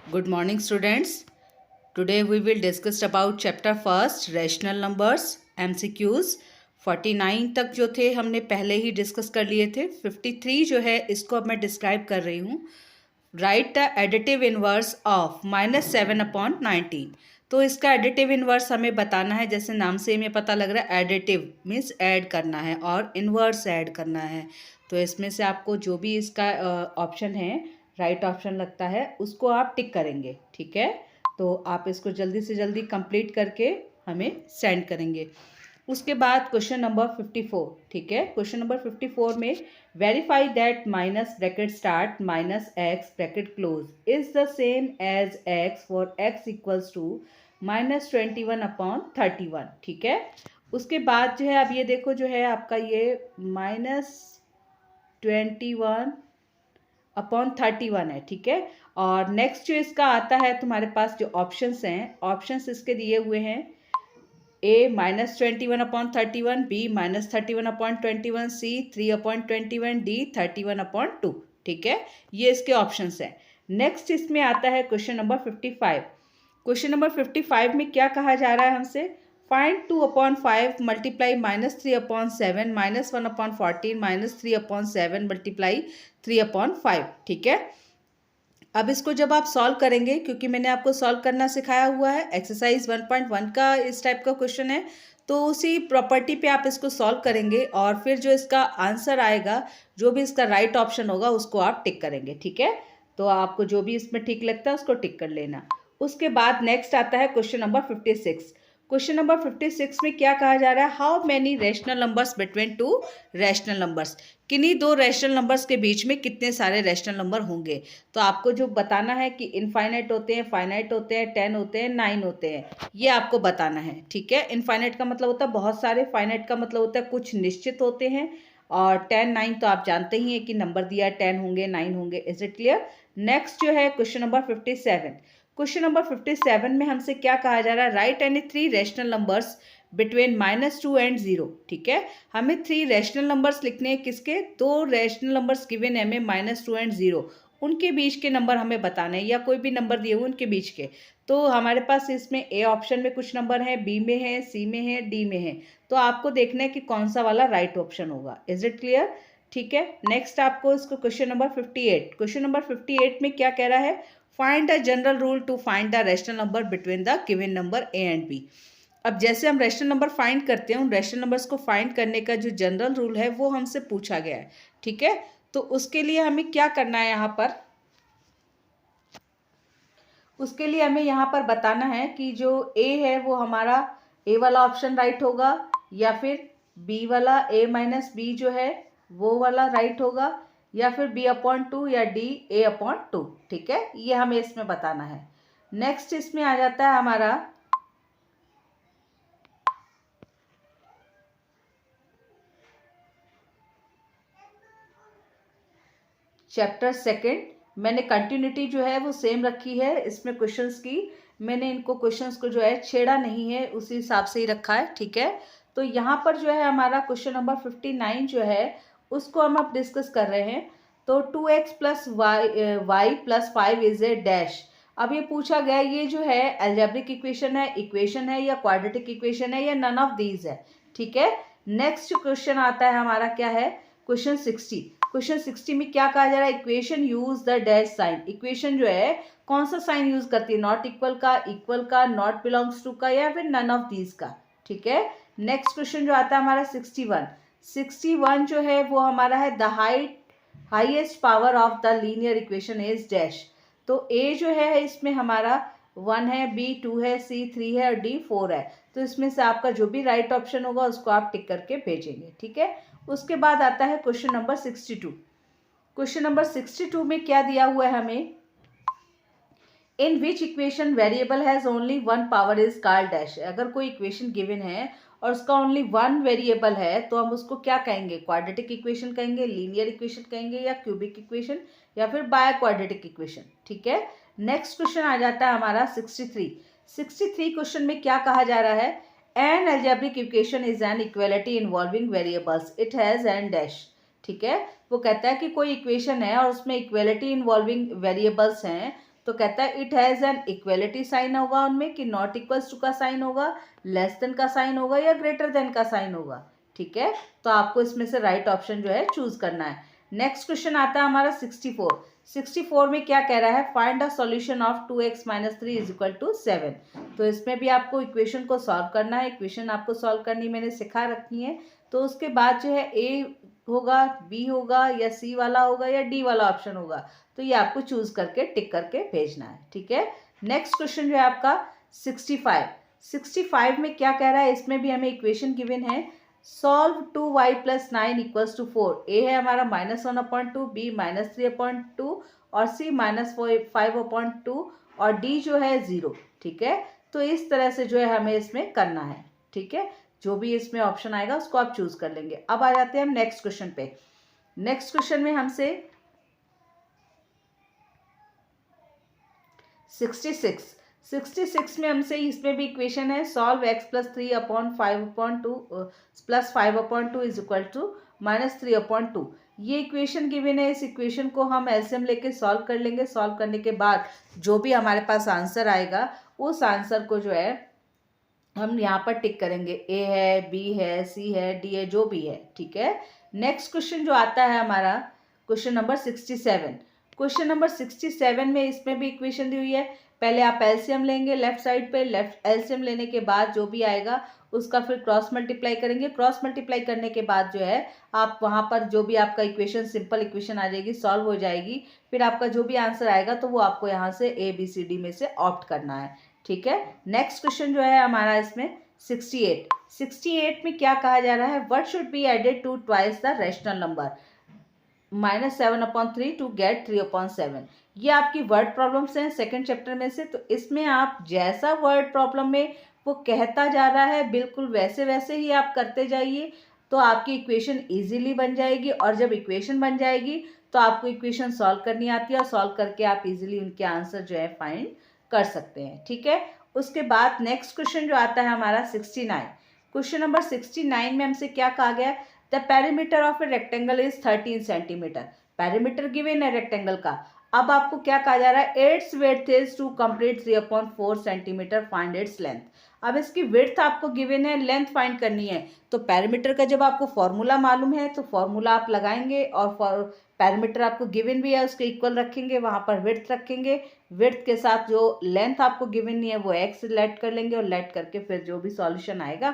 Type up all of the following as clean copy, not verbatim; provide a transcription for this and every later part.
Good morning, students. Today we will discuss about chapter first, rational numbers, MCQs. 49 तक जो थे हमने पहले ही डिस्कस कर लिए थे. 53 जो है इसको अब मैं डिस्क्राइब कर रही हूँ. Right the additive inverse of -7/19. तो इसका एडिटिव इनवर्स हमें बताना है. जैसे नाम से हमें पता लग रहा है, एडिटिव मीन्स ऐड करना है और इनवर्स ऐड करना है. तो इसमें से आपको जो भी इसका ऑप्शन है, राइट ऑप्शन लगता है, उसको आप टिक करेंगे. ठीक है, तो आप इसको जल्दी से जल्दी कंप्लीट करके हमें सेंड करेंगे. उसके बाद क्वेश्चन नंबर 54. ठीक है, क्वेश्चन नंबर 54 में verify that minus bracket start minus x bracket close is the same as x for x equals to -21/31. ठीक है, उसके बाद जो है अब ये देखो जो है आपका ये -21/31 है. ठीक है, और नेक्स्ट जो इसका आता है तुम्हारे पास जो ऑप्शंस हैं, ऑप्शंस इसके दिए हुए हैं. A -21/31, B -31/21, C 3/21, D 31/2. ठीक है, ये इसके ऑप्शंस हैं. नेक्स्ट इसमें आता है क्वेश्चन नंबर 55. क्वेश्चन नंबर 55 में क्या कहा जा रहा है हमसे? Find 2/5 multiply -3/7 -1/14 -3/7 multiply 3/5. ठीक है, अब इसको जब आप सॉल्व करेंगे, क्योंकि मैंने आपको सॉल्व करना सिखाया हुआ है, एक्सरसाइज 1.1 का इस टाइप का क्वेश्चन है, तो उसी प्रॉपर्टी पे आप इसको सॉल्व करेंगे और फिर जो इसका आंसर आएगा, जो भी इसका राइट ऑप्शन होगा उसको आप टिक करेंगे. ठीक है, तो आपको जो भी इसमें ठीक लगता है उसको टिक कर लेना. उसके बाद नेक्स्ट आता है क्वेश्चन नंबर 56. क्वेश्चन नंबर 56 में क्या कहा जा रहा है? How many rational numbers between two rational numbers. किन्हीं दो रैशनल नंबर्स के बीच में कितने सारे रैशनल नंबर होंगे. तो आपको जो बताना है कि इनफाइनाइट होते हैं, फाइनाइट होते हैं, 10 होते हैं, 9 होते हैं, ये आपको बताना है. ठीक है, इनफाइनाइट का मतलब होता है बहुत सारे, फाइनाइट का मतलब होता है कुछ निश्चित होते हैं, और 10, 9 तो आप जानते ही हैं कि नंबर दिया 10 होंगे, 9 होंगे. Is it clear? नेक्स्ट जो है क्वेश्चन नंबर 57. क्वेश्चन नंबर 57 में हमसे क्या कहा जा रहा है? Right any 3 rational numbers between -2 and 0. ठीक है, हमें 3 रैशनल नंबर्स लिखने हैं. किसके? 2 रैशनल नंबर्स गिवन है हमें, -2 एंड 0, उनके बीच के नंबर हमें बताने हैं, या कोई भी नंबर दिए हुए उनके बीच के. तो हमारे पास इसमें ए ऑप्शन में कुछ नंबर है, बी में है, सी में है, डी में है. तो आपको देखना है कि कौन सा वाला राइट ऑप्शन होगा. Is it clear? ठीक है, नेक्स्ट आपको इसको क्वेश्चन नंबर 58. क्वेश्चन नंबर 58 में क्या कह रहा है? Find the general rule to find the rational number between the given number a and b. अब जैसे हम रैशनल नंबर फाइंड करते हैं, उन रैशनल नंबर्स को फाइंड करने का जो जनरल रूल है वो हमसे पूछा गया है. ठीक है, तो उसके लिए हमें क्या करना है यहाँ पर? उसके लिए हमें यहाँ पर बताना है कि जो ए है वो हमारा ए वाला ऑप्शन राइट होगा, या फिर बी वाला A-B जो है वो वाला राइट होगा, या फिर B/2 या D A/2. ठीक है, ये हमें इसमें बताना है. नेक्स्ट इसमें आ जाता है हमारा चैप्टर सेकंड. मैंने कंटिन्यूटी जो है वो सेम रखी है इसमें क्वेश्चंस की. मैंने इनको क्वेश्चंस को जो है छेड़ा नहीं है, उसी हिसाब से ही रखा है. ठीक है, तो यहाँ पर जो है हमारा क्वेश्चन नंबर 59 जो है उसको हम अब डिस्कस कर रहे हैं. तो 2x + y + 5 is a dash. अब ये पूछा गया, ये जो है अलजेब्रिक इक्वेशन है या क्वाड्रेटिक इक्वेशन है या नन ऑफ दीज है. ठीक है, नेक्स्ट क्वेश्चन आता है हमारा, क्या है? क्वेश्चन 60. क्वेश्चन 60 में क्या कहा जा रहा है? Equation use the dash sign. Equation जो है कौन सा साइन यूज करती है? नॉट इक्वल का, इक्वल का, नॉट बिलोंग्स टू का, या फिर नन ऑफ दीज का. ठीक है, नेक्स्ट क्वेश्चन जो आता है हमारा 61. 61 जो है वो हमारा है the highest power of the linear equation is dash. तो ए जो है इसमें हमारा 1 है, बी 2 है, सी 3 है और डी 4 है. तो इसमें से आपका जो भी राइट ऑप्शन होगा उसको आप टिक करके भेजेंगे. ठीक है, उसके बाद आता है क्वेश्चन नंबर 62. क्वेश्चन नंबर 62 में क्या दिया हुआ है हमें? In which equation variable has only 1 power is called dash. अगर कोई इक्वेशन गिवन है और उसका ओनली 1 वेरिएबल है तो हम उसको क्या कहेंगे? क्वाड्रेटिक इक्वेशन कहेंगे, लीनियर इक्वेशन कहेंगे, या क्यूबिक इक्वेशन, या फिर बाय क्वाड्रेटिक इक्वेशन. ठीक है, नेक्स्ट क्वेश्चन आ जाता है हमारा 63. 63 क्वेश्चन में क्या कहा जा रहा है? An algebraic equation is an equality involving variables, it has an dash. ठीक है, वो कहता है कि कोई इक्वेशन है और उसमें इक्वेलिटी इन्वॉल्विंग वेरिएबल्स हैं, तो कहता है it has an equality sign होगा उनमें, कि नॉट इक्वल्स टू का साइन होगा, लेस देन का साइन होगा, या ग्रेटर देन का साइन होगा। ठीक है, तो आपको इसमें से राइट ऑप्शन जो है चूज करना है। नेक्स्ट क्वेश्चन आता है हमारा 64। 64 में क्या कह रहा है, find a solution of 2x - 3 = 7। तो इसमें भी आपको इक्वेशन को सॉल्व करना है। इक्वेशन आपको सॉल्व करनी मैंने सिखा रखी है। तो उसके बाद जो है ए होगा, बी होगा, या सी वाला होगा, या डी वाला ऑप्शन होगा। तो ये आपको चूज करके टिक करके भेजना है। ठीक है, नेक्स्ट क्वेश्चन जो है आपका 65। 65 में क्या कह रहा है, इसमें भी हमें इक्वेशन गिवन है, सॉल्व 2y + 9 = 4। ए है हमारा -1/2, बी -3/2 और सी -5/2 और डी जो है 0। ठीक है, तो इस तरह से जो है हमें इसमें करना है। ठीक है, जो भी इसमें ऑप्शन आएगा उसको आप चूज कर लेंगे। अब आ जाते हैं हम नेक्स्ट क्वेश्चन पे। नेक्स्ट क्वेश्चन में हमसे 66 में हमसे इसमें भी इक्वेशन है, सॉल्व x + 3/5/2 + 5/2 = -3/2। ये इक्वेशन गिवन है। इस इक्वेशन को हम एलसीएम लेके सॉल्व कर लेंगे। सॉल्व करने के बाद जो भी हमारे पास आंसर आएगा उस आंसर को जो है हम यहाँ पर टिक करेंगे। ए है, बी है, सी है, डी है, जो भी है। ठीक है, नेक्स्ट क्वेश्चन जो आता है हमारा क्वेश्चन नंबर 67। क्वेश्चन नंबर 67 में इसमें भी इक्वेशन दी हुई है। पहले आप एलसीएम लेंगे लेफ्ट साइड पे, लेफ्ट एलसीएम लेने के बाद जो भी आएगा उसका फिर क्रॉस मल्टीप्लाई करेंगे। क्रॉस मल्टीप्लाई करने के बाद जो है आप वहाँ पर जो भी आपका इक्वेशन, सिंपल इक्वेशन आ जाएगी, सॉल्व हो जाएगी। फिर आपका जो भी आंसर आएगा तो वो आपको यहाँ से ABCD में से ऑप्ट करना है। ठीक है, नेक्स्ट क्वेश्चन जो है हमारा इसमें 68 में क्या कहा जा रहा है, what should be added to twice the rational number -7/3 to get 3/7। ये आपकी वर्ड प्रॉब्लम्स हैं सेकंड चैप्टर में से। तो इसमें आप जैसा वर्ड प्रॉब्लम में वो कहता जा रहा है बिल्कुल वैसे वैसे ही आप करते जाइए, तो आपकी इक्वेशन इजीली बन जाएगी। और जब इक्वेशन बन जाएगी तो आपको इक्वेशन सॉल्व करनी आती है और सॉल्व करके आप इजीली उनके आंसर जो है फाइंड कर सकते हैं। ठीक है, उसके बाद नेक्स्ट क्वेश्चन जो आता है हमारा 69। क्वेश्चन नंबर 69 में हमसे क्या कहा गया, the perimeter of a rectangle is 13 centimetre. Perimeter given है रेक्टेंगल का। अब आपको क्या कहा जा रहा है, its width is two complete 3/4 centimetre, find its length. अब इसकी विड्थ आपको गिवन है, लेंथ फाइंड करनी है। तो पेरीमीटर का जब आपको फॉर्मूला मालूम है तो फॉर्मूला आप लगाएंगे, और पैरामीटर आपको गिवन भी है उसके इक्वल रखेंगे, वहाँ पर विड्थ रखेंगे। विड्थ के साथ जो लेंथ आपको गिवन नहीं है वो x लेट कर लेंगे, और लेट करके फिर जो भी सॉल्यूशन आएगा,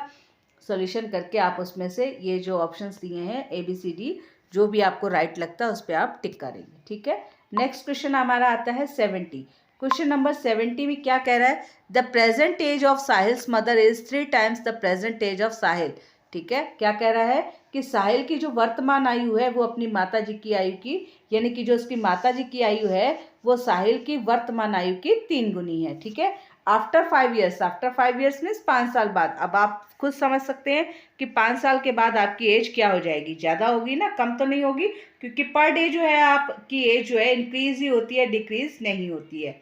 सॉल्यूशन करके आप उसमें से ये जो ऑप्शंस दिए हैं ABCD, जो भी आपको राइट लगता है उस पर आप टिक करेंगे। ठीक है, नेक्स्ट क्वेश्चन हमारा आता है 70। क्वेश्चन नंबर 70 में क्या कह रहा है, the present age of Sahil's mother is 3 times the present age of Sahil. ठीक है, क्या कह रहा है कि साहिल की जो वर्तमान आयु है वो अपनी माता जी की आयु की, यानी कि जो उसकी माता जी की आयु है वो साहिल की वर्तमान आयु की 3 गुनी है। ठीक है, after 5 years, after 5 years means 5 साल बाद। अब आप खुद समझ सकते हैं कि 5 साल के बाद आपकी एज क्या हो जाएगी, ज़्यादा होगी ना, कम तो नहीं होगी, क्योंकि पर डे जो है आपकी एज जो है इंक्रीज ही होती है, डिक्रीज नहीं होती है।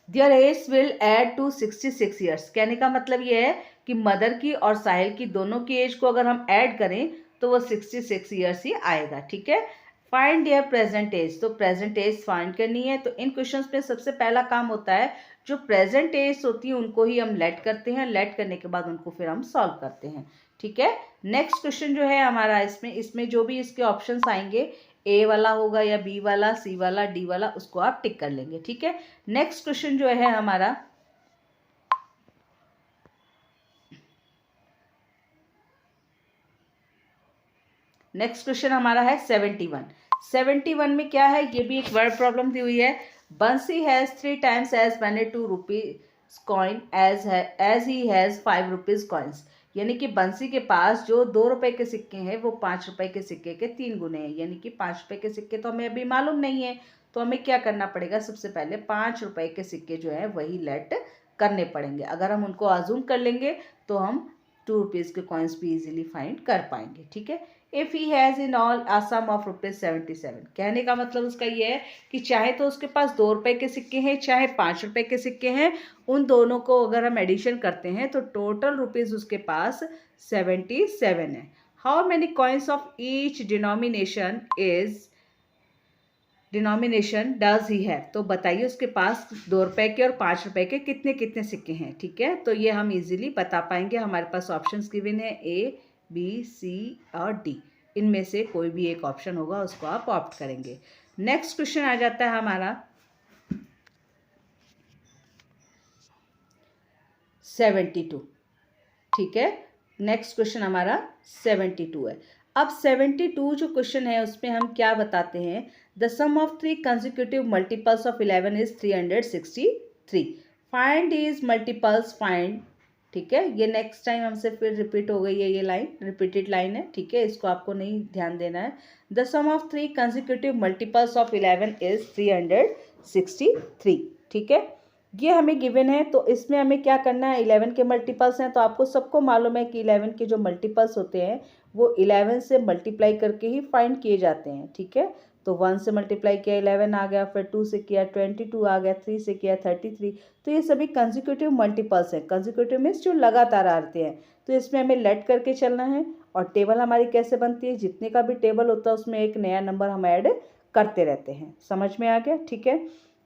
Their age will add to 66 years. कहने का मतलब ये है कि मदर की और साहिल की दोनों की एज को अगर हम ऐड करें तो वो 66 ईयर्स ही आएगा। ठीक है, फाइंड देयर प्रेजेंट एज। तो प्रेजेंट एज फाइंड करनी है। तो इन क्वेश्चंस पे सबसे पहला काम होता है, जो प्रेजेंट एज होती है उनको ही हम लेट करते हैं, लेट करने के बाद उनको फिर हम सॉल्व करते हैं। ठीक है, नेक्स्ट क्वेश्चन जो है हमारा इसमें जो भी इसके ऑप्शंस आएंगे, ए वाला होगा या बी वाला, सी वाला, डी वाला, उसको आप टिक कर लेंगे। ठीक है, नेक्स्ट क्वेश्चन जो है हमारा है 71। 71 में क्या है, ये भी एक वर्ड प्रॉब्लम दी हुई है। Bansi has 3 times as many 2 rupees coin as he has 5 rupees coins. यानी कि बंसी के पास जो 2 रुपए के सिक्के हैं वो 5 रुपए के सिक्के के 3 गुने हैं। यानी कि 5 रुपए के सिक्के तो हमें अभी मालूम नहीं है, तो हमें क्या करना पड़ेगा, सबसे पहले 5 रुपए के सिक्के जो है वही लेट करने पड़ेंगे। अगर हम उनको अज्यूम कर लेंगे तो हम 2 रुपीज़ के कॉइन्स भी इजीली फाइंड कर पाएंगे। ठीक है, if he has in all a sum of ₹77। कहने का मतलब उसका ये है कि चाहे तो उसके पास 2 रुपए के सिक्के हैं, चाहे 5 रुपए के सिक्के हैं, उन दोनों को अगर हम एडिशन करते हैं तो टोटल रुपीज़ उसके पास 77 है। How many coins of each denomination is denomination does he have, तो बताइए उसके पास 2 रुपए के और 5 रुपए के कितने कितने सिक्के हैं। ठीक है, तो ये हम इजीली बता पाएंगे। हमारे पास ऑप्शंस गिवन है ए, बी, सी और डी। इनमें से कोई भी एक ऑप्शन होगा, उसको आप ऑप्ट करेंगे। नेक्स्ट क्वेश्चन आ जाता है हमारा 72। ठीक है, नेक्स्ट क्वेश्चन हमारा 72 है। अब 72 जो क्वेश्चन है उसमें हम क्या बताते हैं, the sum of 3 consecutive multiples of 11 is 363। Find is multiples find. ठीक है, ये नेक्स्ट टाइम हमसे फिर रिपीट हो गई है, ये लाइन रिपीटेड लाइन है। ठीक है, इसको आपको नहीं ध्यान देना है। The sum of 3 consecutive multiples of 11 is 363। ठीक है, ये हमें गिवन है, तो इसमें हमें क्या करना है, 11 के मल्टीपल्स हैं, तो आपको सबको मालूम है कि 11 के जो मल्टीपल्स होते हैं वो 11 से मल्टीप्लाई करके ही फाइंड किए जाते हैं। ठीक है, तो 1 से मल्टीप्लाई किया 11 आ गया, फिर 2 से किया 22 आ गया, 3 से किया 33। तो ये सभी कंसेक्यूटिव मल्टीपल्स हैं। कंसेक्यूटिव मीन्स जो लगातार आते हैं, तो इसमें हमें लेट करके चलना है। और टेबल हमारी कैसे बनती है, जितने का भी टेबल होता है उसमें एक नया नंबर हम ऐड करते रहते हैं। समझ में आ गया। ठीक है,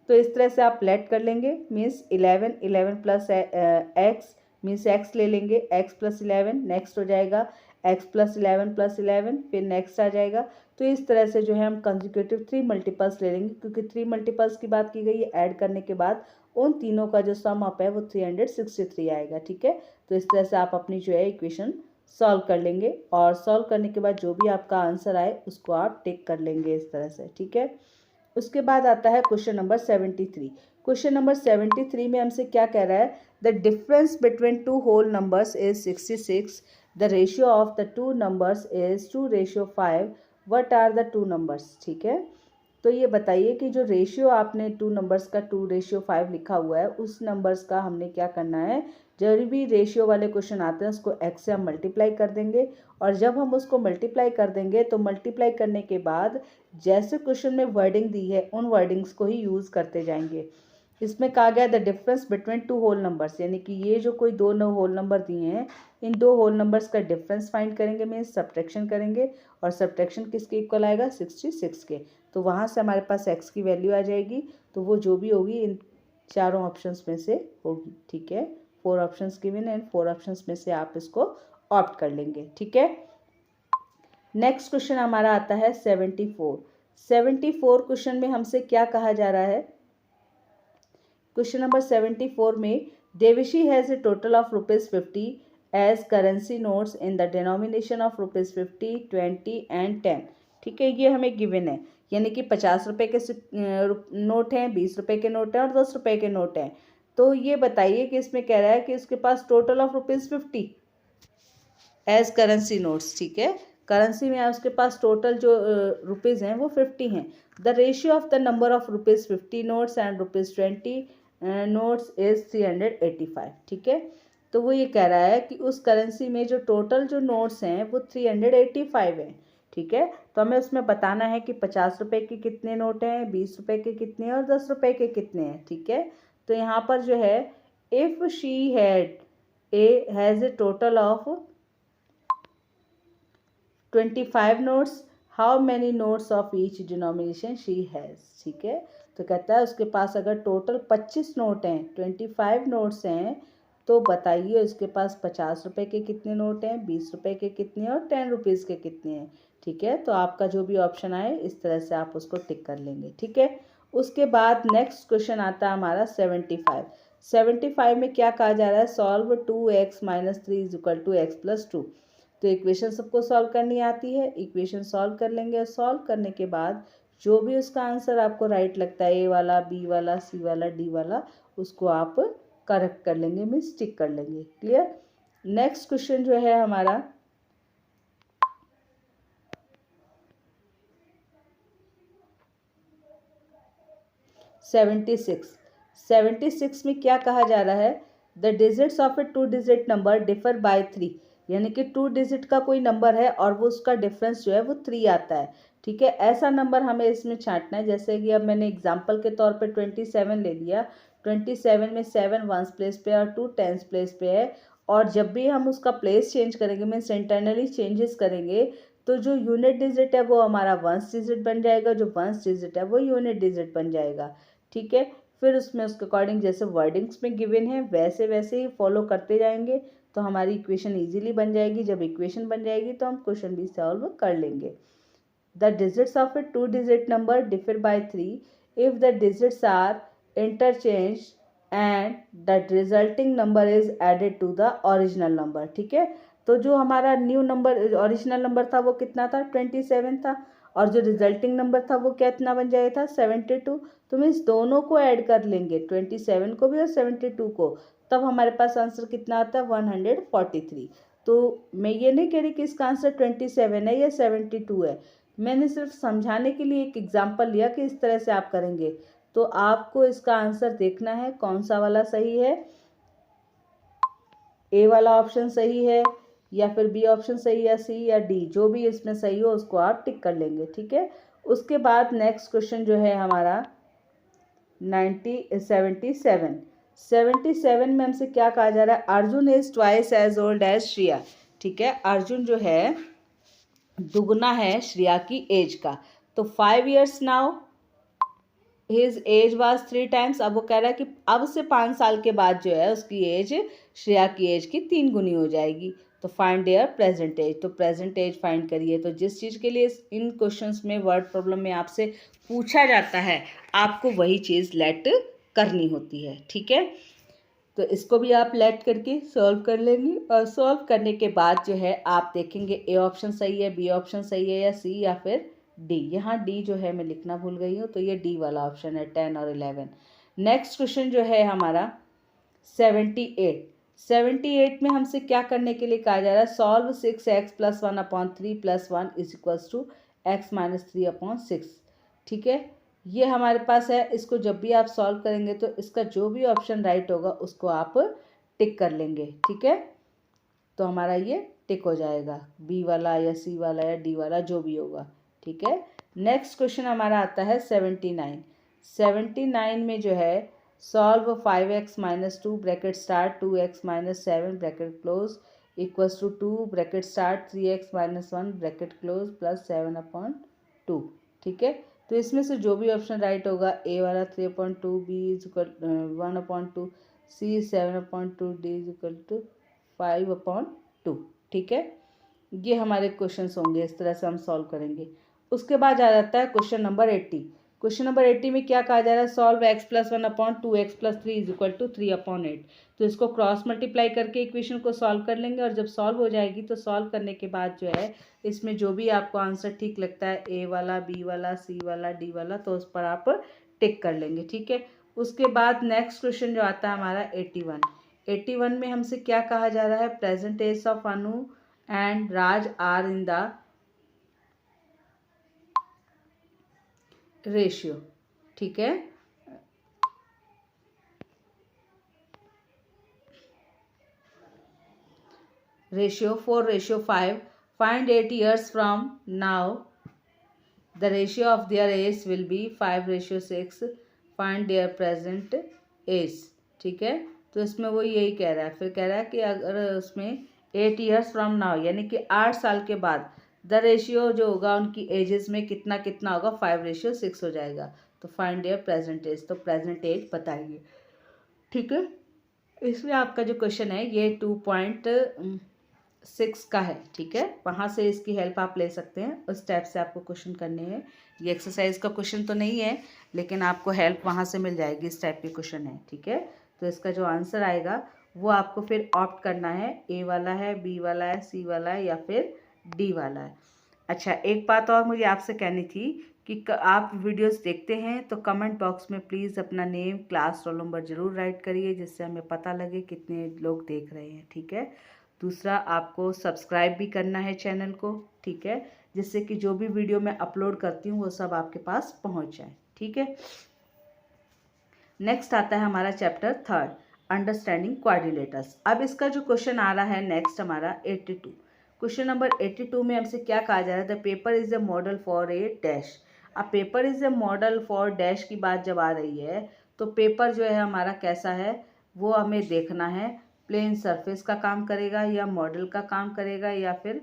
तो इस तरह से आप लेट कर लेंगे, means 11 plus x, means x ले लेंगे, एक्स प्लस 11, नेक्स्ट हो जाएगा एक्स प्लस 11, फिर नेक्स्ट आ जाएगा। तो इस तरह से जो है हम कंसेक्यूटिव 3 मल्टीपल्स ले लेंगे, क्योंकि 3 मल्टीपल्स की बात की गई है। ऐड करने के बाद उन तीनों का जो सम अप है वो 363 आएगा। ठीक है, तो इस तरह से आप अपनी जो है इक्वेशन सॉल्व कर लेंगे, और सॉल्व करने के बाद जो भी आपका आंसर आए उसको आप टिक कर लेंगे इस तरह से। ठीक है, उसके बाद आता है क्वेश्चन नंबर 73। क्वेश्चन नंबर 73 में हमसे क्या कह रहा है, the difference between 2 whole numbers is 66, the ratio of the 2 numbers is 2:5, what are the 2 numbers. ठीक है, तो ये बताइए कि जो रेशियो आपने 2 नंबर्स का 2:5 लिखा हुआ है, उस नंबर्स का हमने क्या करना है, जब भी रेशियो वाले क्वेश्चन आते हैं उसको x से हम मल्टीप्लाई कर देंगे, और जब हम उसको मल्टीप्लाई कर देंगे तो मल्टीप्लाई करने के बाद जैसे क्वेश्चन में वर्डिंग दी है उन वर्डिंग्स को ही यूज़ करते जाएंगे। इसमें कहा गया the difference between 2 whole numbers, यानी कि ये जो कोई 2 होल नंबर दिए हैं, इन 2 होल नंबर्स का डिफरेंस फाइंड करेंगे, मीन्स सब्ट्रैक्शन करेंगे, और सब्ट्रैक्शन किसके इक्वल आएगा, 66 के। तो वहाँ से हमारे पास x की वैल्यू आ जाएगी, तो वो जो भी होगी इन चारों ऑप्शंस में से होगी। ठीक है, 4 ऑप्शंस गिवन है, इन 4 ऑप्शंस में से आप इसको ऑप्ट कर लेंगे। ठीक है, नेक्स्ट क्वेश्चन हमारा आता है 74। 74 क्वेश्चन में हमसे क्या कहा जा रहा है, क्वेश्चन नंबर 74 में Devishi has a total of ₹50 as currency notes in the denomination of ₹50, 20 and 10। ठीक है, ये हमें गिवन है, यानी कि 50 रुपये के नोट हैं, 20 रुपये के नोट हैं और 10 रुपये के नोट हैं। तो ये बताइए कि इसमें कह रहा है कि इसके पास total of ₹50 as currency notes. ठीक है, करेंसी में उसके पास टोटल जो रुपीज़ हैं वो 50 हैं। The ratio of the number of ₹50 notes and ₹20 notes is 385। ठीक है, तो वो ये कह रहा है कि उस करेंसी में जो टोटल जो नोट्स हैं वो 385 हैं। ठीक है, तो हमें उसमें बताना है कि 50 रुपये के कितने नोट हैं, 20 रुपये के कितने हैं और 10 रुपये के कितने हैं। ठीक है, तो यहाँ पर जो है if she has a total of 25 notes, how many notes of each denomination she has. ठीक है, तो कहता है उसके पास अगर टोटल 25 नोट हैं, 25 नोट्स हैं, तो बताइए उसके पास 50 रुपये के कितने नोट हैं, 20 रुपये के कितने और 10 रुपीज़ के कितने हैं। ठीक है, तो आपका जो भी ऑप्शन आए इस तरह से आप उसको टिक कर लेंगे। ठीक है, उसके बाद नेक्स्ट क्वेश्चन आता है हमारा 75। 75 में क्या कहा जा रहा है, सॉल्व 2x - 3 = x + 2। तो इक्वेशन सबको सॉल्व करनी आती है, इक्वेशन सॉल्व कर लेंगे, और सॉल्व करने के बाद जो भी उसका आंसर आपको राइट लगता है, ए वाला, बी वाला, सी वाला, डी वाला, उसको आप करेक्ट कर लेंगे, मीन्स टिक कर लेंगे। क्लियर। नेक्स्ट क्वेश्चन जो है हमारा 76। 76 में क्या कहा जा रहा है, the digits of a 2 digit number differ by 3, यानी कि 2 डिजिट का कोई नंबर है और वो उसका डिफरेंस जो है वो 3 आता है। ठीक है, ऐसा नंबर हमें इसमें छांटना है, जैसे कि अब मैंने एग्जांपल के तौर पे 27 ले लिया। 27 में 7 वंस प्लेस पे और 2 टेंस प्लेस पे है, और जब भी हम उसका प्लेस चेंज करेंगे, मीन्स इंटरनली चेंजेस करेंगे, तो जो यूनिट डिजिट है वो हमारा वंस डिजिट बन जाएगा, जो वंस डिजिट है वो यूनिट डिजिट बन जाएगा, ठीक है। फिर उसमें उसके अकॉर्डिंग जैसे वर्डिंग्स में गिवन है वैसे वैसे ही फॉलो करते जाएंगे तो हमारी इक्वेशन इजीली बन जाएगी। जब इक्वेशन बन जाएगी तो हम क्वेश्चन भी सॉल्व कर लेंगे। The digits of a 2 digit number differ by 3 if the digits are interchange and the resulting number is added to the original number, ठीक है। तो जो हमारा न्यू नंबर ओरिजिनल नंबर था वो कितना था, 27 था, और जो रिजल्टिंग नंबर था वो कितना बन जाएगा था, 72। तो मीन्स दोनों को ऐड कर लेंगे, 27 को भी और 72 को, तब हमारे पास आंसर कितना आता है, 143। तो मैं ये नहीं कह रही कि इसका आंसर 27 है या 72 है, मैंने सिर्फ समझाने के लिए एक एग्जाम्पल लिया कि इस तरह से आप करेंगे। तो आपको इसका आंसर देखना है कौन सा वाला सही है, ए वाला ऑप्शन सही है या फिर बी ऑप्शन सही है, सी या डी, जो भी इसमें सही हो उसको आप टिक कर लेंगे, ठीक है। उसके बाद नेक्स्ट क्वेश्चन जो है हमारा 77 में हमसे क्या कहा जा रहा है, Arjun is twice as old as Shriya, ठीक है। अर्जुन जो है दुगना है श्रिया की एज का, तो 5 years now his age was 3 times। अब वो कह रहा है कि अब से 5 साल के बाद जो है उसकी एज श्रेया की एज की 3 गुनी हो जाएगी। तो फाइंड देयर प्रेजेंट एज, तो प्रेजेंट एज फाइंड करिए। तो जिस चीज़ के लिए इन क्वेश्चंस में वर्ड प्रॉब्लम में आपसे पूछा जाता है आपको वही चीज़ लेट करनी होती है, ठीक है। तो इसको भी आप लेट करके सॉल्व कर लेंगे और सॉल्व करने के बाद जो है आप देखेंगे ए ऑप्शन सही है, बी ऑप्शन सही है या सी या फिर डी। यहाँ डी जो है मैं लिखना भूल गई हूँ, तो ये डी वाला ऑप्शन है 10 और 11। नेक्स्ट क्वेश्चन जो है हमारा 78 में हमसे क्या करने के लिए कहा जा रहा है, सॉल्व 6x + 1/3 + 1 = x - 3/6, ठीक है। ये हमारे पास है, इसको जब भी आप सॉल्व करेंगे तो इसका जो भी ऑप्शन राइट होगा उसको आप टिक कर लेंगे, ठीक है। तो हमारा ये टिक हो जाएगा, बी वाला या सी वाला या डी वाला जो भी होगा, ठीक है। नेक्स्ट क्वेश्चन हमारा आता है 79 में जो है solve 5x - 2 bracket start 2x - 7 bracket close = 2 bracket start 3x - 1 bracket close + 7/2, ठीक है। तो इसमें से जो भी ऑप्शन राइट होगा, ए वाला 3/2, बी = 1/2, सी 7/2, डी = 5/2, ठीक है। ये हमारे क्वेश्चंस होंगे, इस तरह से हम सॉल्व करेंगे। उसके बाद आ जाता है क्वेश्चन नंबर 80। क्वेश्चन नंबर 80 में क्या कहा जा रहा है, सॉल्व x + 1/2 x + 3 = 3/8। तो इसको क्रॉस मल्टीप्लाई करके इक्वेशन को सॉल्व कर लेंगे और जब सॉल्व हो जाएगी तो सॉल्व करने के बाद जो है इसमें जो भी आपको आंसर ठीक लगता है, ए वाला, बी वाला, सी वाला, डी वाला, तो उस पर आप टिक कर लेंगे, ठीक है। उसके बाद नेक्स्ट क्वेश्चन जो आता है हमारा 81 में हमसे क्या कहा जा रहा है, present age of Anu and Raj are in the ratio, ठीक है। Ratio 4:5, find 8 years from now the ratio of their age will be 5:6, find their present age, ठीक है। तो इसमें वो यही कह रहा है, फिर कह रहा है कि अगर उसमें 8 years फ्रॉम नाउ यानी कि 8 साल के बाद द रेशियो जो होगा उनकी एजेस में कितना कितना होगा, 5:6 हो जाएगा। तो फाइंड देयर प्रेजेंट एज, तो प्रेजेंट एज बताइए, ठीक है। इसमें आपका जो क्वेश्चन है ये 2.6 का है, ठीक है। वहाँ से इसकी हेल्प आप ले सकते हैं, उस टाइप से आपको क्वेश्चन करने हैं। ये एक्सरसाइज का क्वेश्चन तो नहीं है लेकिन आपको हेल्प वहाँ से मिल जाएगी, इस टाइप के क्वेश्चन है, ठीक है। तो इसका जो आंसर आएगा वो आपको फिर ऑप्ट करना है, ए वाला है, बी वाला है, सी वाला है या फिर डी वाला है। अच्छा, एक बात और मुझे आपसे कहनी थी कि आप वीडियोस देखते हैं तो कमेंट बॉक्स में प्लीज़ अपना नेम, क्लास, रोल नंबर ज़रूर राइट करिए, जिससे हमें पता लगे कितने लोग देख रहे हैं, ठीक है। दूसरा, आपको सब्सक्राइब भी करना है चैनल को, ठीक है, जिससे कि जो भी वीडियो मैं अपलोड करती हूँ वो सब आपके पास पहुँच जाए, ठीक है। नेक्स्ट आता है हमारा चैप्टर 3, अंडरस्टैंडिंग क्वाड्रिलेटर्स। अब इसका जो क्वेश्चन आ रहा है नेक्स्ट हमारा 82। क्वेश्चन नंबर 82 में हमसे क्या कहा जा रहा है, the paper is a model for a dash. अब paper is a model for dash की बात जब आ रही है तो पेपर जो है हमारा कैसा है वो हमें देखना है, प्लेन सरफेस का काम करेगा या मॉडल का काम करेगा या फिर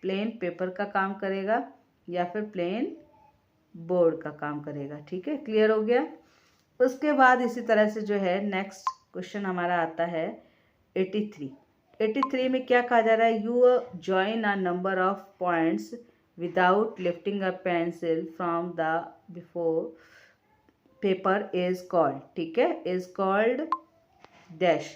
प्लेन पेपर का काम करेगा या फिर प्लेन बोर्ड का काम करेगा। ठीक है, क्लियर हो गया। उसके बाद इसी तरह से जो है नेक्स्ट क्वेश्चन हमारा आता है 83। 83 में क्या कहा जा रहा है, you join a number of points without lifting a pencil from the before paper is called. ठीक है, इज कॉल्ड डैश।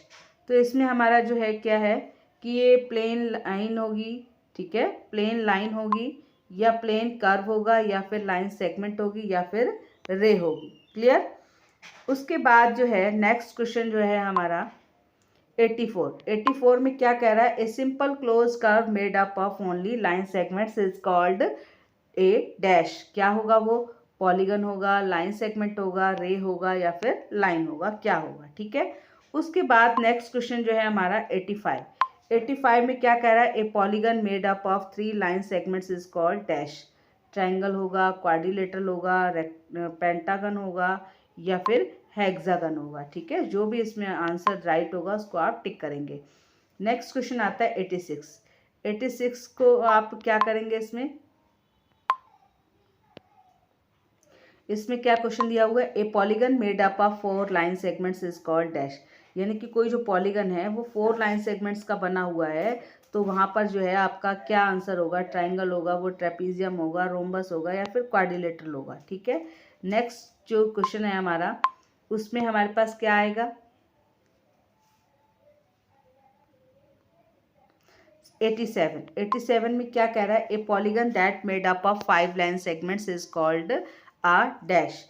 तो इसमें हमारा जो है क्या है कि ये प्लेन लाइन होगी। ठीक है, प्लेन लाइन होगी या प्लेन कर्व होगा या फिर लाइन सेगमेंट होगी या फिर रे होगी। क्लियर। उसके बाद जो है नेक्स्ट क्वेश्चन जो है हमारा 84। 84 में क्या कह रहा है, a simple close curve made up of only line segments is called a dash. क्या होगा वो, पॉलीगन होगा, लाइन सेगमेंट होगा, रे होगा या फिर लाइन होगा, क्या होगा। ठीक है। उसके बाद नेक्स्ट क्वेश्चन जो है हमारा 85। 85 में क्या कह रहा है, a polygon made up of 3 line segments is called dash. Triangle होगा, क्वाड्रिलेटरल होगा, पेंटागन होगा या फिर हेक्सागन होगा। ठीक है, जो भी इसमें आंसर राइट होगा उसको आप टिक करेंगे। नेक्स्ट क्वेश्चन आता है 86। 86 को आप क्या करेंगे, इसमें क्या क्वेश्चन दिया हुआ है, a polygon made up of 4 line segments is called dash. यानी कि कोई जो पॉलीगन है वो 4 लाइन सेगमेंट्स का बना हुआ है, तो वहाँ पर जो है आपका क्या आंसर होगा, ट्रायंगल होगा, वो ट्रेपीजियम होगा, रोम्बस होगा या फिर क्वाड्रिलेटरल होगा। ठीक है। नेक्स्ट जो क्वेश्चन है हमारा, उसमें हमारे पास क्या आएगा, 87। 87 में क्या कह रहा है, a polygon that made up of 5 line segments is called a dash.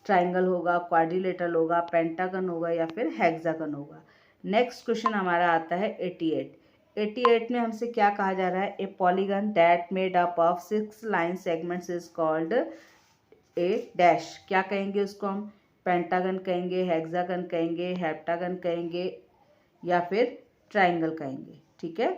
Triangle होगा, क्वाड्रिलेटरल होगा, पेंटागन होगा या फिर हेक्सागन होगा। नेक्स्ट क्वेश्चन हमारा आता है 88। 88 में हमसे क्या कहा जा रहा है, a polygon that made up of 6 line segments is called a dash. क्या कहेंगे उसको हम, पेंटागन कहेंगे, हेक्सागन कहेंगे, हेप्टागन कहेंगे या फिर ट्रायंगल कहेंगे। ठीक है,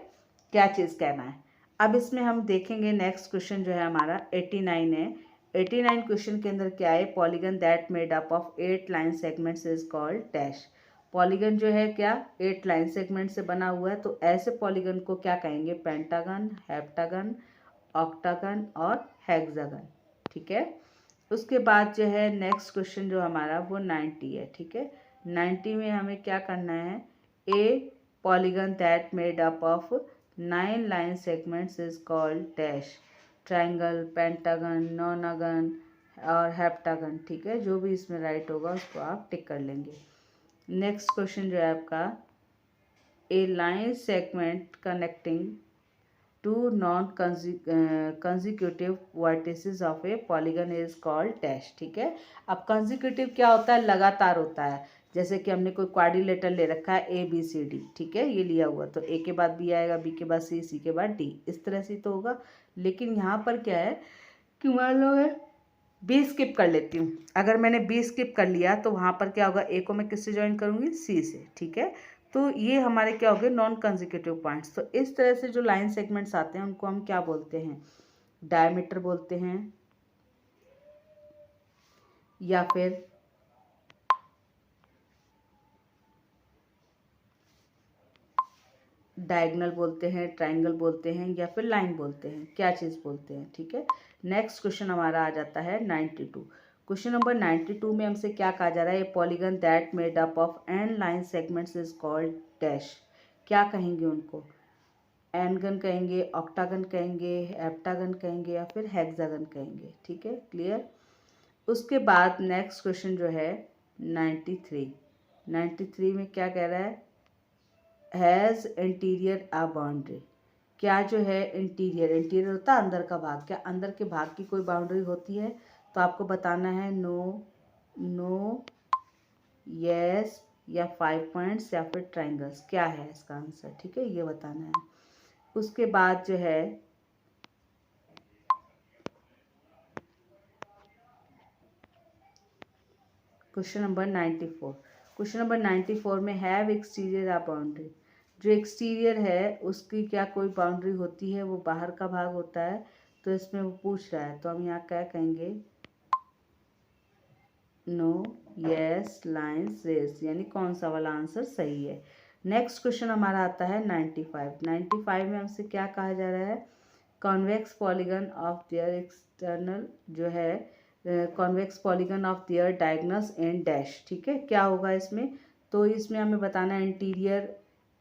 क्या चीज़ कहना है। अब इसमें हम देखेंगे नेक्स्ट क्वेश्चन जो है हमारा 89 है। 89 क्वेश्चन के अंदर क्या है, polygon that made up of 8 line segments is called dash. Polygon जो है क्या 8 लाइन सेगमेंट से बना हुआ है, तो ऐसे पॉलीगन को क्या कहेंगे, पेंटागन, हेप्टागन, ऑक्टागन और हेक्सागन। ठीक है। उसके बाद जो है नेक्स्ट क्वेश्चन जो हमारा वो 90 है। ठीक है, 90 में हमें क्या करना है, a polygon that made up of 9 line segments is called dash. Triangle, pentagon, nonagon और हेप्टागन। ठीक है, जो भी इसमें राइट होगा उसको आप टिक कर लेंगे। नेक्स्ट क्वेश्चन जो है आपका, a line segment connecting two non consecutive vertices of a polygon is called dash. ठीक है, अब कंजिक्यूटिव क्या होता है, लगातार होता है। जैसे कि हमने कोई क्वाड्रिलेटरल ले रखा है ABCD। ठीक है, ये लिया हुआ, तो A के बाद B आएगा, B के बाद C के बाद D, इस तरह से तो होगा। लेकिन यहाँ पर क्या है कि मान लो मैं B स्किप कर लेती हूँ। अगर मैंने B स्किप कर लिया तो वहाँ पर क्या होगा, A को मैं किससे ज्वाइन करूँगी, C से। ठीक है, तो ये हमारे क्या हो गए, नॉन कंजिक्यूटिव पॉइंट्स। तो इस तरह से जो लाइन सेगमेंट्स आते हैं उनको हम क्या बोलते हैं, डायमीटर बोलते हैं या फिर डायगोनल बोलते हैं, ट्रायंगल बोलते हैं या फिर लाइन बोलते हैं, क्या चीज़ बोलते हैं। ठीक है। नेक्स्ट क्वेश्चन हमारा आ जाता है 92। क्वेश्चन नंबर 92 में हमसे क्या कहा जा रहा है, polygon that made up of n line segments is called dash. क्या कहेंगे उनको, एनगन कहेंगे, ऑक्टागन कहेंगे, हेप्टागन कहेंगे या फिर हेक्सागन कहेंगे। ठीक है, क्लियर। उसके बाद नेक्स्ट क्वेश्चन जो है 93। 93 में क्या कह रहा है, हैज़ इंटीरियर आ बाउंड्री। क्या जो है इंटीरियर, इंटीरियर होता है अंदर का भाग, क्या अंदर के भाग की कोई बाउंड्री होती है, तो आपको बताना है नो, नो, यस या 5 पॉइंट्स या फिर ट्रायंगल्स, क्या है इसका आंसर। ठीक है, ये बताना है। उसके बाद जो है क्वेश्चन नंबर 94। क्वेश्चन नंबर 94 में हैव एक्सटीरियर आ बाउंड्री। जो एक्सटीरियर है उसकी क्या कोई बाउंड्री होती है, वो बाहर का भाग होता है, तो इसमें वो पूछ रहा है, तो हम यहाँ क्या कहेंगे, नो, यस, लाइन्स, रेस, यानी कौन सा वाला आंसर सही है। नेक्स्ट क्वेश्चन हमारा आता है 95। 95 में हमसे क्या कहा जा रहा है convex polygon of their external जो है convex polygon of their diagonals and dash. ठीक है, क्या होगा इसमें, तो इसमें हमें बताना है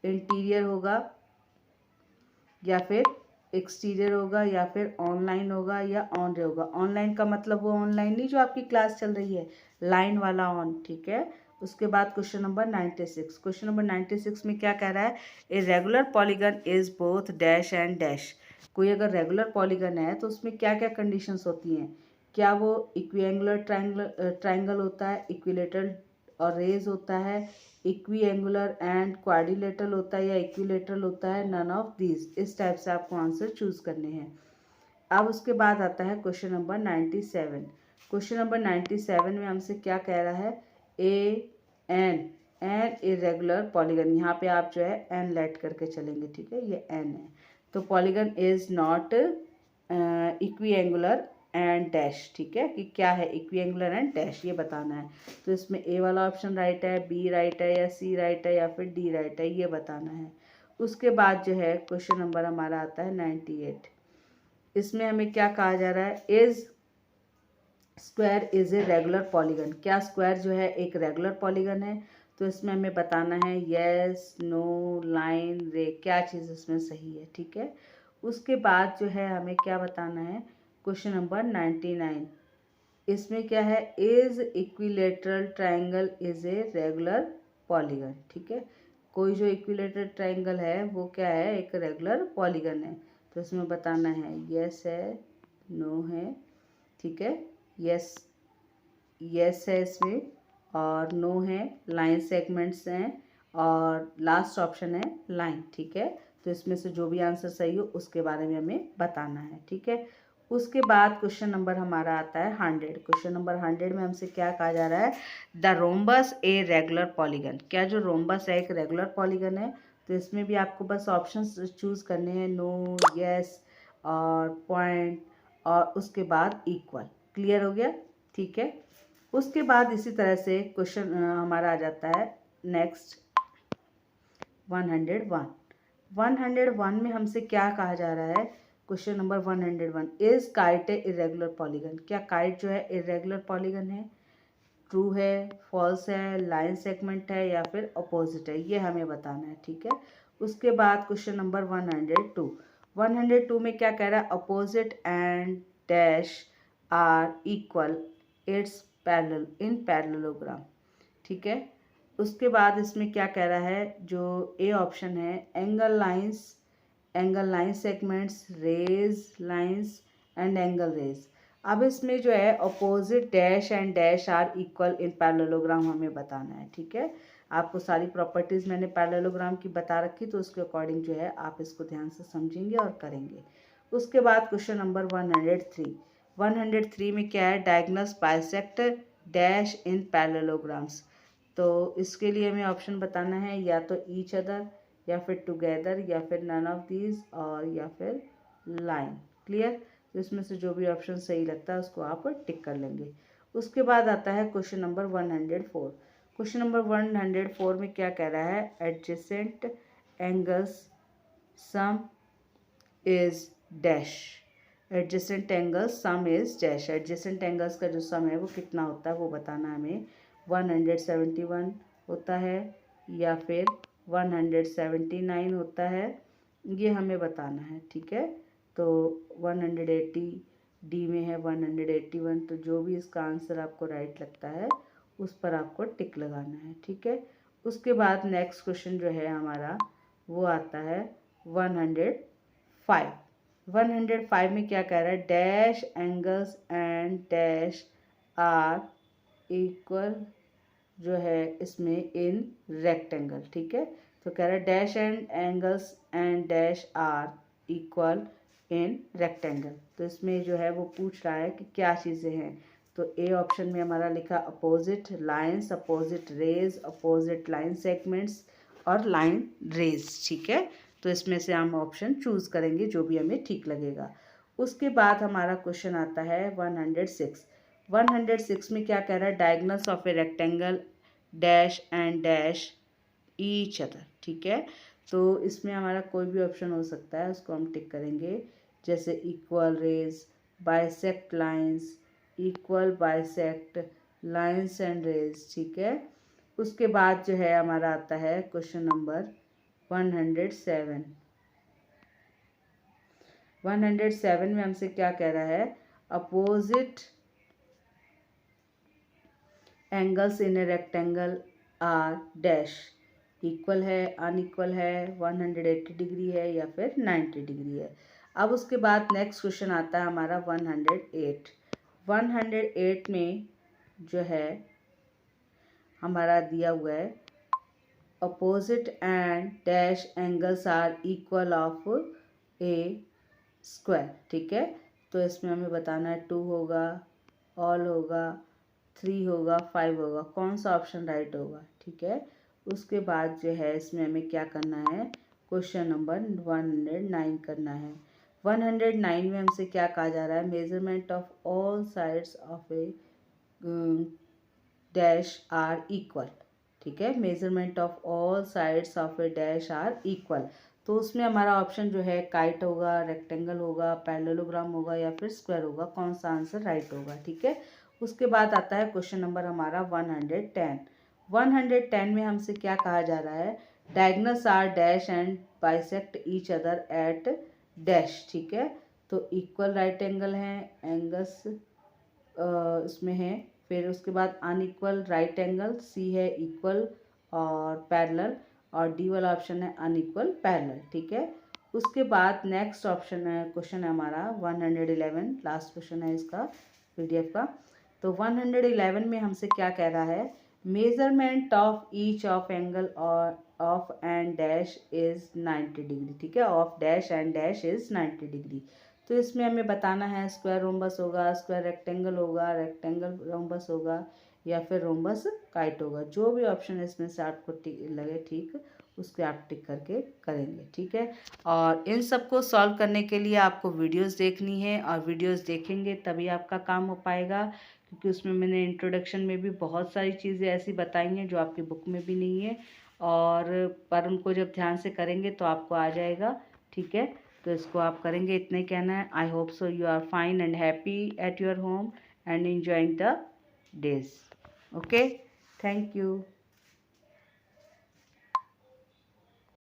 इंटीरियर होगा या फिर एक्सटीरियर होगा या फिर ऑनलाइन होगा या ऑन रे होगा। ऑनलाइन का मतलब वो ऑनलाइन नहीं जो आपकी क्लास चल रही है, लाइन वाला ऑन। ठीक है, उसके बाद क्वेश्चन नंबर 96। क्वेश्चन नंबर 96 में क्या कह रहा है, a regular polygon is both dash and dash. कोई अगर रेगुलर पॉलीगन है तो उसमें क्या क्या कंडीशंस होती हैं, क्या वो इक्विएंगुलर ट्राइंगल होता है, इक्विलेटरल और रेज होता है, इक्वी एंगुलर एंड क्वाड्रिलेटरल होता है या इक्विलेटरल होता है, नन ऑफ दीज। इस टाइप से आपको आंसर चूज करने हैं। अब उसके बाद आता है क्वेश्चन नंबर 97। क्वेश्चन नंबर 97 में हमसे क्या कह रहा है, एन इरेगुलर पॉलीगन। यहाँ पे आप जो है एन लेट करके चलेंगे। ठीक है, ये एन है, तो polygon is not equi angular and dash. ठीक है, कि क्या है इक्विएंगुलर एंड डैश, ये बताना है। तो इसमें ए वाला ऑप्शन राइट है, बी राइट है या सी राइट है या फिर डी राइट है, ये बताना है। उसके बाद जो है क्वेश्चन नंबर हमारा आता है 98। इसमें हमें क्या कहा जा रहा है, is square is a regular polygon. क्या स्क्वायर जो है एक रेगुलर पॉलीगन है, तो इसमें हमें बताना है यस, नो, लाइन, रे, क्या चीज़ इसमें सही है। ठीक है, उसके बाद जो है हमें क्या बताना है, क्वेश्चन नंबर 99। इसमें क्या है, is equilateral triangle is a regular polygon. ठीक है, कोई जो इक्विलेटरल ट्राइंगल है वो क्या है, एक रेगुलर पॉलीगन है। तो इसमें बताना है यस है, नो है। ठीक है, यस है इसमें, और नो है, लाइन सेगमेंट्स हैं, और लास्ट ऑप्शन है लाइन। ठीक है, तो इसमें से जो भी आंसर सही हो उसके बारे में हमें बताना है। ठीक है, उसके बाद क्वेश्चन नंबर हमारा आता है 100। क्वेश्चन नंबर 100 में हमसे क्या कहा जा रहा है, the rhombus a regular polygon. क्या जो रोम्बस है एक रेगुलर पॉलीगन है, तो इसमें भी आपको बस ऑप्शंस चूज करने हैं, नो, यस और पॉइंट और उसके बाद इक्वल। क्लियर हो गया। ठीक है, उसके बाद इसी तरह से क्वेश्चन हमारा आ जाता है नेक्स्ट 101। 101 में हमसे क्या कहा जा रहा है, question number 101, is kite A irregular polygon. क्या काइट जो है इरेगुलर पॉलीगन है, ट्रू है, फॉल्स है, लाइन सेगमेंट है या फिर अपोजिट है, ये हमें बताना है। ठीक है, उसके बाद क्वेश्चन नंबर 102। 102 में क्या कह रहा है, opposite and dash are equal its parallel in parallelogram. ठीक है, उसके बाद इसमें क्या कह रहा है, जो ए ऑप्शन है, angle line segments, rays lines and angle rays. अब इसमें जो है opposite dash and dash are equal in parallelogram हमें बताना है। ठीक है, आपको सारी प्रॉपर्टीज़ मैंने पैरेललोग्राम की बता रखी, तो उसके अकॉर्डिंग जो है आप इसको ध्यान से समझेंगे और करेंगे। उसके बाद क्वेश्चन नंबर 103। 103 में क्या है, diagonals bisect dash in parallelograms. तो इसके लिए हमें ऑप्शन बताना है, या तो ईच अदर या फिर टुगेदर या फिर नन ऑफ दीज और या फिर लाइन। क्लियर, तो इसमें से जो भी ऑप्शन सही लगता है उसको आप टिक कर लेंगे। उसके बाद आता है क्वेश्चन नंबर 104। क्वेश्चन नंबर 104 में क्या कह रहा है, adjacent angles sum is dash. Adjacent angles sum is dash. Adjacent angles का जो सम है वो कितना होता है वो बताना हमें। 171 होता है या फिर 179 होता है, ये हमें बताना है। ठीक है, तो 180 डी में है 181, तो जो भी इसका आंसर आपको राइट लगता है उस पर आपको टिक लगाना है। ठीक है, उसके बाद नेक्स्ट क्वेश्चन जो है हमारा वो आता है 105। 105 में क्या कह रहा है, dash angles and dash are equal जो है इसमें इन रेक्टेंगल। ठीक है, तो कह रहा है dash and angles and dash are equal in rectangle. तो इसमें जो है वो पूछ रहा है कि क्या चीज़ें हैं, तो ए ऑप्शन में हमारा लिखा opposite lines, opposite raise, opposite line segments और लाइन रेज। ठीक है, तो इसमें से हम ऑप्शन चूज करेंगे जो भी हमें ठीक लगेगा। उसके बाद हमारा क्वेश्चन आता है 106। 106 में क्या कह रहा है, diagonals of a rectangle dash and dash each other. ठीक है, तो इसमें हमारा कोई भी ऑप्शन हो सकता है, उसको हम टिक करेंगे। जैसे equal rays, bisect lines, equal bisect lines and rays, ठीक है। उसके बाद जो है हमारा आता है क्वेश्चन नंबर 107। 107 में हमसे क्या कह रहा है, opposite angles in a rectangle are dash, equal है, अनइक्वल है, 180 डिग्री है या फिर 90 डिग्री है। अब उसके बाद नेक्स्ट क्वेश्चन आता है हमारा 108। 108 में जो है हमारा दिया हुआ है opposite and dash angles are equal of a square, ठीक है। तो इसमें हमें बताना है 2 होगा, ऑल होगा, 3 होगा, 5 होगा, कौन सा ऑप्शन राइट होगा, ठीक है। उसके बाद जो है इसमें हमें क्या करना है, क्वेश्चन नंबर 109 करना है। 109 में हमसे क्या कहा जा रहा है, measurement of all sides of a dash are equal, ठीक है। Measurement of all sides of a dash are equal, तो उसमें हमारा ऑप्शन जो है काइट होगा, रेक्टेंगल होगा, पैरेललोग्राम होगा या फिर स्क्वायर होगा, कौन सा आंसर राइट होगा, ठीक है। उसके बाद आता है क्वेश्चन नंबर हमारा 110। 110 में हमसे क्या कहा जा रहा है, diagonals are dash and bisect each other at dash, ठीक है। तो इक्वल राइट एंगल है, एंगल्स इसमें है, फिर उसके बाद अनइक्वल राइट एंगल, सी है इक्वल और पैरेलल, और डी वाला ऑप्शन है अनइक्वल पैरेलल, ठीक है। उसके बाद नेक्स्ट ऑप्शन है, क्वेश्चन है हमारा 111, लास्ट क्वेश्चन है इसका पीडीएफ का। तो 111 में हमसे क्या कह रहा है, measurement of each of angle और of and dash is 90 degree, ठीक है। Of dash and dash is 90 degree, तो इसमें हमें बताना है स्क्वायर रोम्बस होगा, स्क्वायर रेक्टेंगल होगा, रेक्टेंगल रोम्बस होगा या फिर रोम्बस काइट होगा। जो भी ऑप्शन है इसमें से आपको लगे ठीक, उसके आप टिक करके करेंगे, ठीक है। और इन सब को सॉल्व करने के लिए आपको वीडियोस देखनी है, और वीडियोस देखेंगे तभी आपका काम हो पाएगा, क्योंकि उसमें मैंने इंट्रोडक्शन में भी बहुत सारी चीज़ें ऐसी बताई हैं जो आपकी बुक में भी नहीं है, और पर उनको जब ध्यान से करेंगे तो आपको आ जाएगा, ठीक है। तो इसको आप करेंगे, इतना ही कहना है। I hope so you are fine and happy at your home and enjoying the days. Okay, thank you.